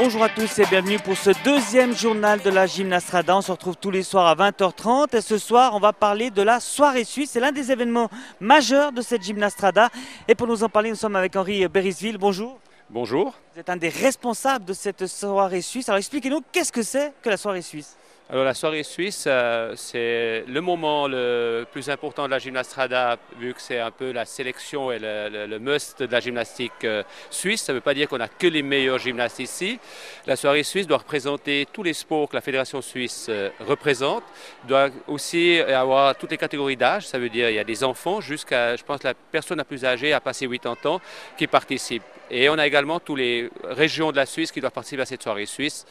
Bonjour à tous et bienvenue pour ce deuxième journal de la Gymnastrada. On se retrouve tous les soirs à 20h30 et ce soir on va parler de la soirée suisse. C'est l'un des événements majeurs de cette Gymnastrada. Et pour nous en parler, nous sommes avec Henri Berisville. Bonjour. Bonjour. Vous êtes un des responsables de cette soirée suisse. Alors expliquez-nous, qu'est-ce que c'est que la soirée suisse ? Alors la soirée suisse, c'est le moment le plus important de la Gymnastrada, vu que c'est un peu la sélection et le must de la gymnastique suisse. Ça ne veut pas dire qu'on n'a que les meilleurs gymnastes ici. La soirée suisse doit représenter tous les sports que la Fédération suisse représente, doit aussi avoir toutes les catégories d'âge. Ça veut dire qu'il y a des enfants jusqu'à, je pense, la personne la plus âgée a passé 80 ans qui participe. Et on a également toutes les régions de la Suisse qui doivent participer à cette soirée suisse,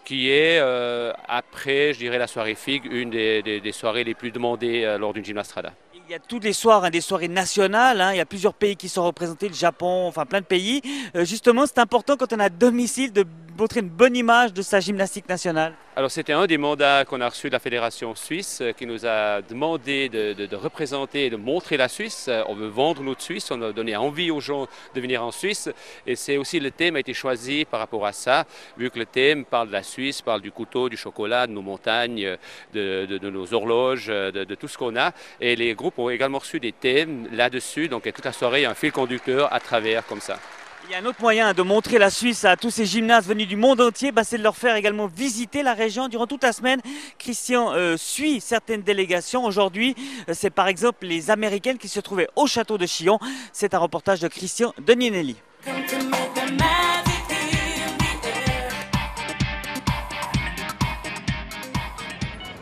qui est, après, je dirais, la soirée FIG, une des soirées les plus demandées lors d'une Gymnastrada. Il y a tous les soirs des soirées nationales, il y a plusieurs pays qui sont représentés, le Japon, enfin plein de pays. Justement, c'est important quand on est à domicile de montrer une bonne image de sa gymnastique nationale. Alors c'était un des mandats qu'on a reçu de la Fédération suisse qui nous a demandé de représenter et de montrer la Suisse. On veut vendre notre Suisse, on a donné envie aux gens de venir en Suisse et c'est aussi le thème a été choisi par rapport à ça, vu que le thème parle de la Suisse, parle du couteau, du chocolat, de nos montagnes, de nos horloges, de tout ce qu'on a. Et les groupes ont également reçu des thèmes là-dessus, donc toute la soirée il y a un fil conducteur à travers comme ça. Il y a un autre moyen de montrer la Suisse à tous ces gymnastes venus du monde entier, c'est de leur faire également visiter la région durant toute la semaine. Christian suit certaines délégations. Aujourd'hui, c'est par exemple les Américaines qui se trouvaient au château de Chillon. C'est un reportage de Christian Denienelli.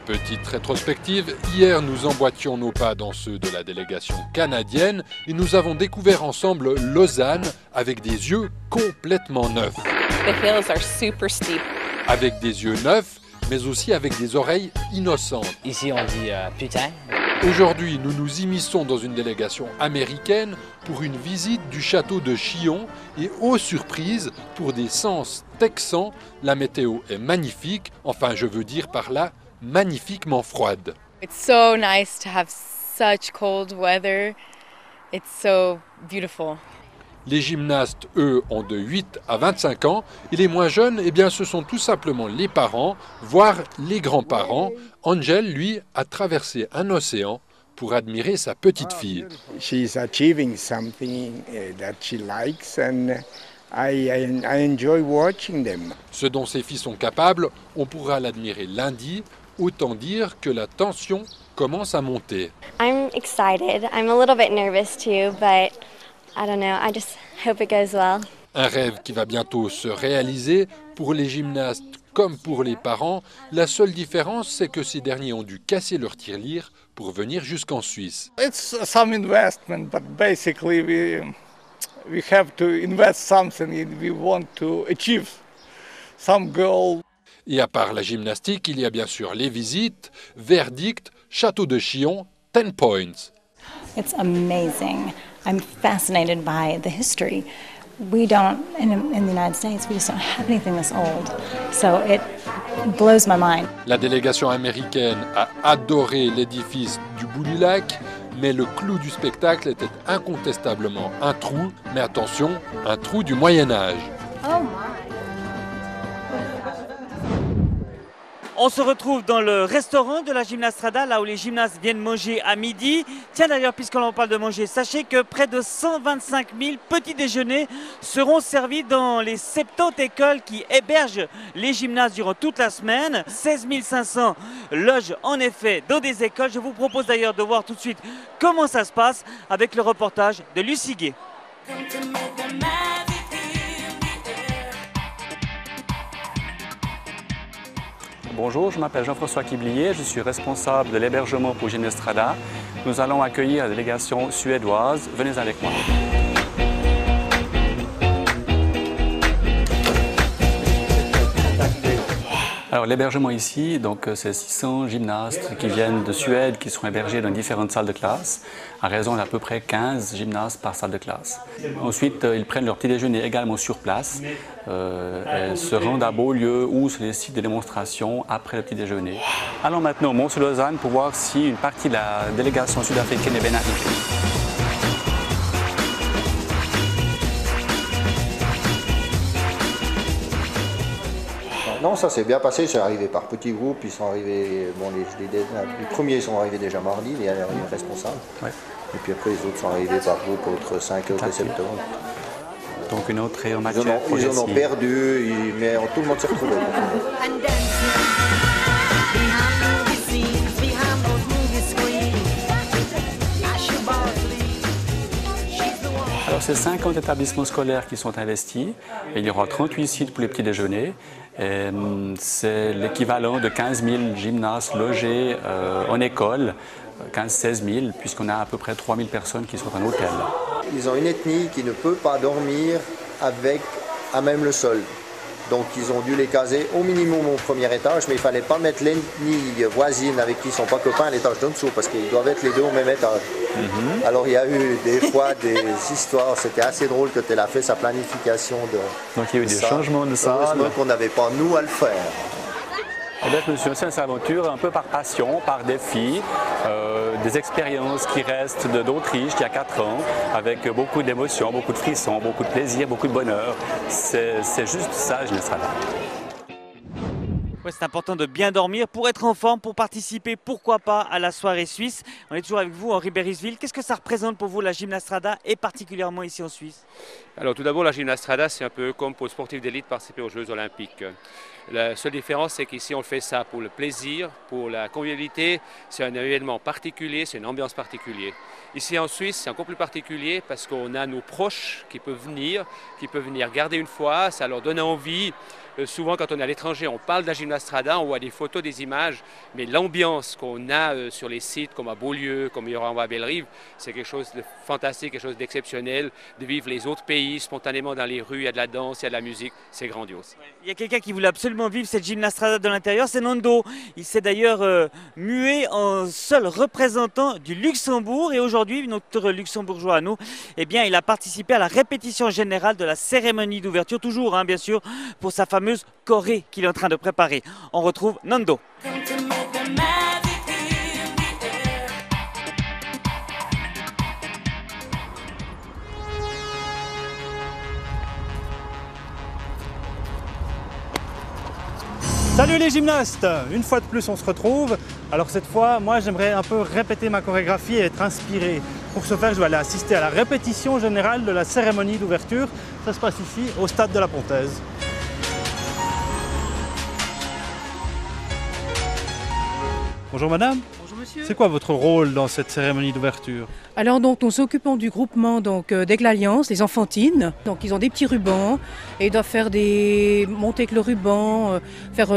Petite rétrospective, hier nous emboîtions nos pas dans ceux de la délégation canadienne et nous avons découvert ensemble Lausanne avec des yeux complètement neufs. The hills are super steep. Avec des yeux neufs, mais aussi avec des oreilles innocentes. Ici on dit putain. Aujourd'hui, nous nous immisçons dans une délégation américaine pour une visite du château de Chillon et, aux surprises, pour des sens texans, la météo est magnifique, enfin je veux dire par là, magnifiquement froide. It's so nice to have such cold weather. It's so beautiful. Les gymnastes, eux, ont de 8 à 25 ans et les moins jeunes, eh bien, ce sont tout simplement les parents, voire les grands-parents. Angel, lui, a traversé un océan pour admirer sa petite fille. She's achieving something that she likes and I enjoy watching them. Ce dont ces filles sont capables, on pourra l'admirer lundi. Autant dire que la tension commence à monter. I'm excited. I'm a little bit nervous too, but I don't know. I just hope it goes well. Un rêve qui va bientôt se réaliser pour les gymnastes comme pour les parents. La seule différence, c'est que ces derniers ont dû casser leur tirelire pour venir jusqu'en Suisse. It's some investment, but basically we have to invest something if we want to achieve some goal. Et à part la gymnastique, il y a bien sûr les visites, verdict, château de Chillon, 10 points. It's amazing. I'm fascinated by the history. We don't, in the United States, we just don't have anything this old. So it blows my mind. La délégation américaine a adoré l'édifice du bout du lac, mais le clou du spectacle était incontestablement un trou, mais attention, un trou du Moyen-Âge. Oh my. On se retrouve dans le restaurant de la Gymnastrada, là où les gymnastes viennent manger à midi. Tiens d'ailleurs, puisqu'on parle de manger, sachez que près de 125 000 petits déjeuners seront servis dans les 70 écoles qui hébergent les gymnastes durant toute la semaine. 16 500 logent en effet dans des écoles. Je vous propose d'ailleurs de voir tout de suite comment ça se passe avec le reportage de Lucie Gué. Bonjour, je m'appelle Jean-François Quiblier, je suis responsable de l'hébergement pour Gymnastrada. Nous allons accueillir la délégation suédoise. Venez avec moi. Alors l'hébergement ici, donc c'est 600 gymnastes qui viennent de Suède, qui seront hébergés dans différentes salles de classe, à raison d'à peu près 15 gymnastes par salle de classe. Ensuite, ils prennent leur petit déjeuner également sur place, et se rendent à Beaulieu ou sur les sites de démonstration après le petit déjeuner. Allons maintenant au Mont-sur-Lausanne pour voir si une partie de la délégation sud-africaine est bien arrivée. Non, ça s'est bien passé, c'est arrivé par petits groupes, ils sont arrivés, bon, les premiers sont arrivés déjà mardi, les responsables. Ouais. Et puis après les autres sont arrivés par groupe entre 5 et 7 heures. Donc une autre en matière ils en ont perdu, mais tout le monde s'est retrouvé. Alors c'est 50 établissements scolaires qui sont investis. Et il y aura 38 sites pour les petits déjeuners. C'est l'équivalent de 15 000 gymnastes logés en école, 15-16 000, puisqu'on a à peu près 3 000 personnes qui sont en hôtel. Ils ont une ethnie qui ne peut pas dormir à même le sol. Donc ils ont dû les caser au minimum au premier étage, mais il ne fallait pas mettre l'ethnie voisine avec qui ils ne sont pas copains à l'étage d'en dessous, parce qu'ils doivent être les deux au même étage. Alors il y a eu des fois des histoires, c'était assez drôle que tu aies fait sa planification de Donc il y a eu des changements de salle. Heureusement qu'on n'avait pas nous à le faire. Et bien, je me suis lancé dans cette aventure un peu par passion, par défi, des expériences qui restent d'Autriche il y a 4 ans, avec beaucoup d'émotions, beaucoup de frissons, beaucoup de plaisir, beaucoup de bonheur. C'est juste ça, Gymnase Strada. Ouais, c'est important de bien dormir pour être en forme, pour participer, pourquoi pas, à la soirée suisse. On est toujours avec vous, Henri Berisville. Qu'est-ce que ça représente pour vous, la Gymnase Strada, et particulièrement ici en Suisse? Alors tout d'abord, la Gymnase Strada, c'est un peu comme pour le sportif d'élite participer aux Jeux Olympiques. La seule différence, c'est qu'ici, on fait ça pour le plaisir, pour la convivialité. C'est un événement particulier, c'est une ambiance particulière. Ici en Suisse, c'est encore plus particulier parce qu'on a nos proches qui peuvent venir garder une fois, ça leur donne envie. Souvent, quand on est à l'étranger, on parle de la Gymnase Strada, on voit des photos, des images, mais l'ambiance qu'on a sur les sites comme à Beaulieu, comme il y aura à Belle-Rive, c'est quelque chose de fantastique, quelque chose d'exceptionnel, de vivre les autres pays spontanément dans les rues, il y a de la danse, il y a de la musique, c'est grandiose. Il y a quelqu'un qui voulait absolument vivre cette Gymnase Strada de l'intérieur, c'est Nando. Il s'est d'ailleurs mué en seul représentant du Luxembourg, et aujourd'hui, notre luxembourgeois à nous, eh bien, il a participé à la répétition générale de la cérémonie d'ouverture, toujours, bien sûr, pour sa fameuse choré qu'il est en train de préparer. On retrouve Nando. Salut les gymnastes! Une fois de plus on se retrouve. Alors cette fois, moi j'aimerais un peu répéter ma chorégraphie et être inspiré. Pour ce faire, je vais aller assister à la répétition générale de la cérémonie d'ouverture. Ça se passe ici, au stade de la Pontaise. Bonjour madame. Bonjour monsieur. C'est quoi votre rôle dans cette cérémonie d'ouverture? Alors donc nous s'occupons du groupement d'Aigle Alliance, les enfantines. Donc ils ont des petits rubans et ils doivent faire monter avec le ruban, faire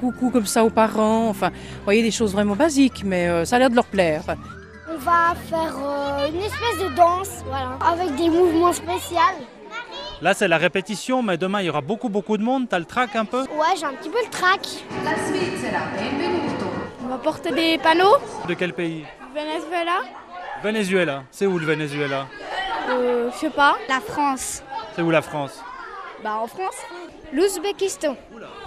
coucou comme ça aux parents. Enfin, vous voyez, des choses vraiment basiques, mais ça a l'air de leur plaire. On va faire une espèce de danse, voilà, avec des mouvements spéciaux. Là c'est la répétition, mais demain il y aura beaucoup de monde. T'as le trac un peu? Ouais, j'ai un petit peu le trac. La Svizzera, benvenuto. On va porter des panneaux. De quel pays? Venezuela. Venezuela. C'est où le Venezuela? Je sais pas. La France. C'est où la France? Bah en France. L'Ouzbékistan.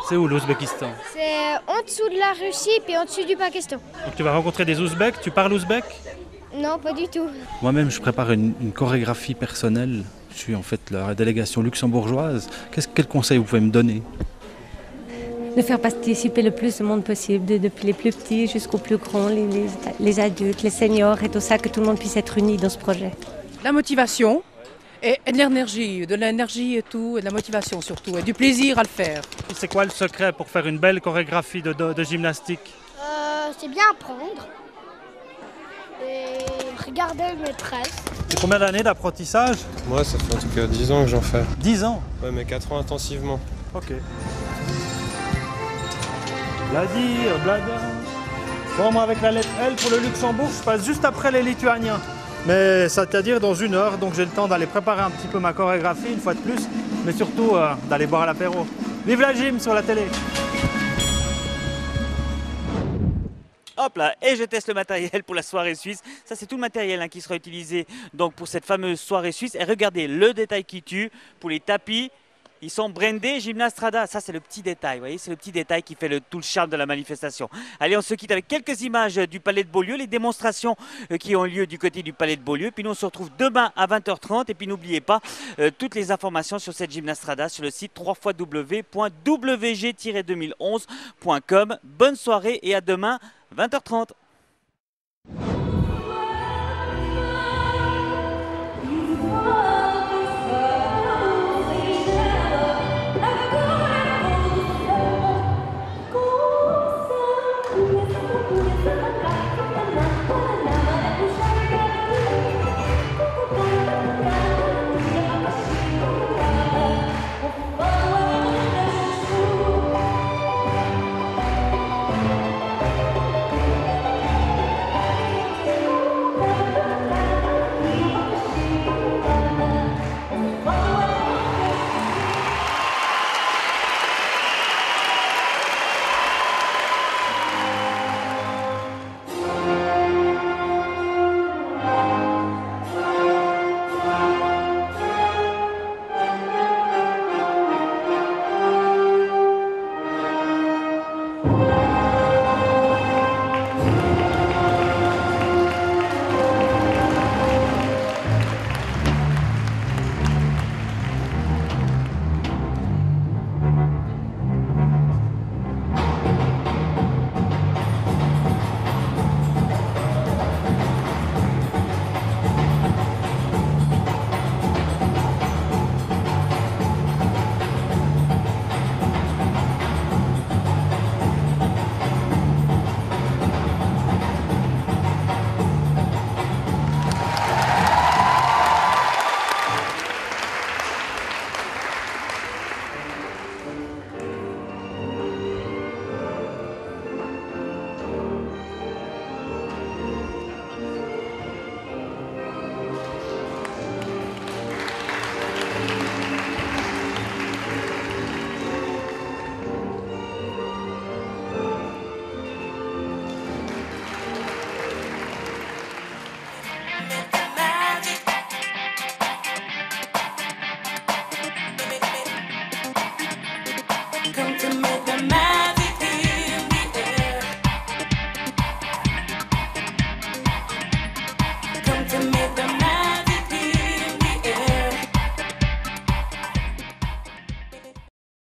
C'est où l'Ouzbékistan? C'est en dessous de la Russie puis en dessous du Pakistan. Donc tu vas rencontrer des Ouzbeks, tu parles ouzbek? Non, pas du tout. Moi-même je prépare une chorégraphie personnelle. Je suis en fait la délégation luxembourgeoise. Quel conseil vous pouvez me donner? De faire participer le plus de monde possible, depuis les plus petits jusqu'aux plus grands, les adultes, les seniors et tout ça, que tout le monde puisse être uni dans ce projet. La motivation et de l'énergie et tout, et de la motivation surtout, et du plaisir à le faire. C'est quoi le secret pour faire une belle chorégraphie de gymnastique? C'est bien apprendre et regarder le maîtresse. C'est combien d'années d'apprenti-sage? Moi, ça fait en tout cas 10 ans que j'en fais. 10 ans? Ouais, mais 4 ans intensivement. Ok. Bladir. Bon, moi avec la lettre L pour le Luxembourg, je passe juste après les Lituaniens. Mais c'est-à-dire dans 1 heure, donc j'ai le temps d'aller préparer un petit peu ma chorégraphie une fois de plus, mais surtout d'aller boire l'apéro. Vive la gym sur la télé! Hop là, et je teste le matériel pour la soirée suisse. Ça, c'est tout le matériel qui sera utilisé donc pour cette fameuse soirée suisse. Et regardez le détail qui tue pour les tapis. Ils sont brandés Gymnastrada. Ça, c'est le petit détail. Vous voyez, c'est le petit détail qui fait tout le charme de la manifestation. Allez, on se quitte avec quelques images du Palais de Beaulieu, les démonstrations qui ont lieu du côté du Palais de Beaulieu. Puis nous, on se retrouve demain à 20h30. Et puis n'oubliez pas toutes les informations sur cette Gymnastrada sur le site www.wg-2011.com. Bonne soirée et à demain 20h30. Come to make the magic.